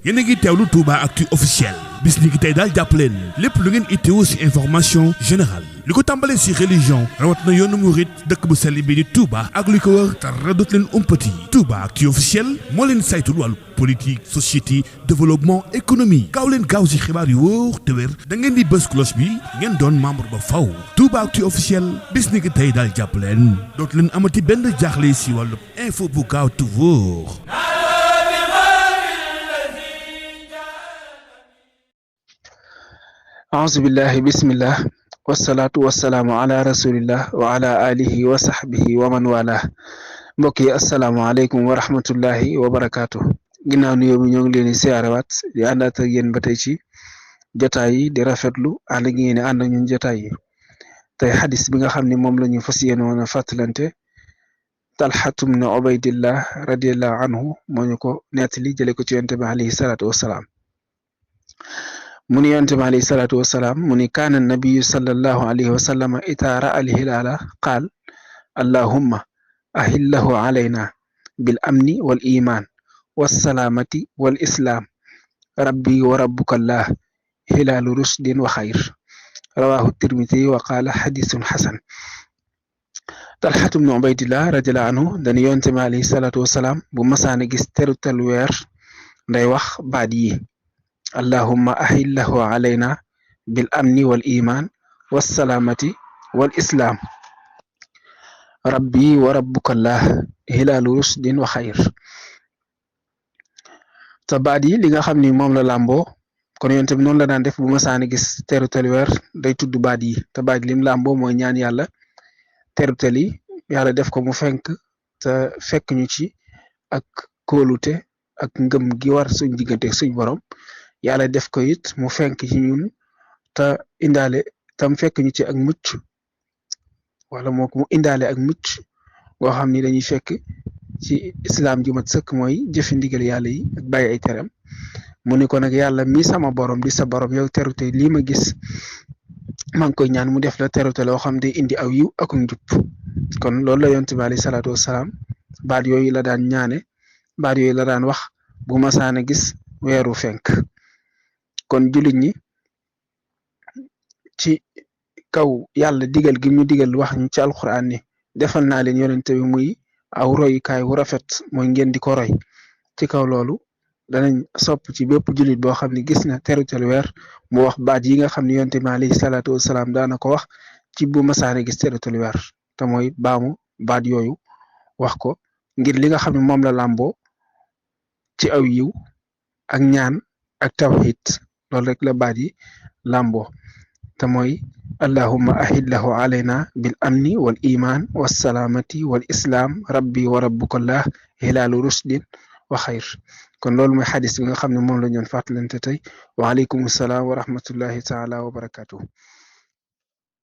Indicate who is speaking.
Speaker 1: yéen a ngi teewlu Touba Actu officiel bis ni ki tey daal jàpp leen lépp lu ngeen itteewu ci information générale li ko tàmbalee ci religion rawat na yoonu murit dëkk bu sell bi di Touba ak li ko wër dara dootu leen umpati Touba Actu officiel moo leen saytul wàllu politique société développement économie gaaw leen gaaw ci xibaar yu wóor te wér da ngeen di bës cloche bi ngeen doon membre ba faw Touba Actu officiel bis ni ki tey daal jàpp leen dootu leen amati benn jaaxle ci wàllu info bu gaaw te wóor.
Speaker 2: أعوذ بالله بسم الله والصلاة والسلام على رسول الله وعلى آله وصحبه ومن والاه mbokki asalaamaaleykum wa rahmatullahi wa barakaatu ginnaaw nuyoo bi ñoo ngi leen di siyaarewaat di àndaat ak yéen ba tey ci jotaay yi di rafetlu ànd gi ngeen ànd ak ñun jotaay yi tey xadis bi nga xam ne moom la ñu fas yéene woon a fàttalante Talxatu bnu Ubaydillah radiallahu anhu moo ñu ko nettali jële ko ci yonent bi alayhi salaatu wassalaam mu ni yonent bi alayhi salaatu wassalaam mu ni kaana nabiyu sallallahu alayhi wa sallam idaa ra'a al-hilaala qaal allahumma ahillahu alayna bil amni wal iman wassalaamati wal islaam rabbi wa rabbuka allah hilaalu rushdin wa xayr rawaahu tirmidi wa qaala xadisun xasan Talxatu bnu Ubaydillah radiallahu anhu dañu yonent bi alayhi salaatu wassalaam bu masaana gis terutal weer nday wax baat yi allahumma ahillahu alayna bil amni wal iman wassalaamati wal islaam rabbi wa rabbukallah hilaalu rushdin wa xayr te baat yi li nga xam ni moom la làmboo kon yonent bi noonu la daan def bu masaani gis terutal weer day tudd baat yi te baat lim làmboo mooy ñaan yàlla terutal yi yàlla def ko mu fenk te fekk ñu ci ak kóolute ak ngëm gi war suñ diggante suñ borom yàlla def ko it mu fenk ci ñun te indaale tam fekk ñu ci ak mucc wala moo ko mu indaale ak mucc goo xam ni dañuy fekk ci islam ju mat sëkk mooy jëfi ndigal yàlla yi ak bàyyi ay teram mu ni ko nag yàlla mi sama borom di sa borom yow terute lii ma gis maa ngi koy ñaan mu def la terute loo xam day indi aw yiw ak njub kon loolu la yonent bi alayhi salaatu wassalaam baat yooyu la daan ñaane baat yooyu la daan wax bu masaana gis weeru fenk kon jullit ñi ci kaw yàlla digal gi ñu digal wax ñu ci alquran ni defal naa leen yonente bi muy aw royukaay wu rafet mooy ngeen di ko roy ci kaw loolu danañ sopp ci bépp jullit boo xam ne gis na terutal weer mu wax baat yi nga xam ne yonente bi alayhi salaatu wassalaam daana ko wax ci bu masaane gis terutal weer te mooy baamu baat yooyu wax ko ngir li nga xam ne moom la làmboo ci aw yiw ak ñaan ak tawhid loolu rek la baat yi làmboo te mooy allahumma ahillahu alayna bil amni wal iman wassalaamati wal islaam rabbi wa rabbukallah hilaalu rushdin wa xayr kon loolu mooy xadis bi nga xam ne moom la ñu doon fàttalante tey waaleykum salaam wa rahmatullahi taala wa barakatuh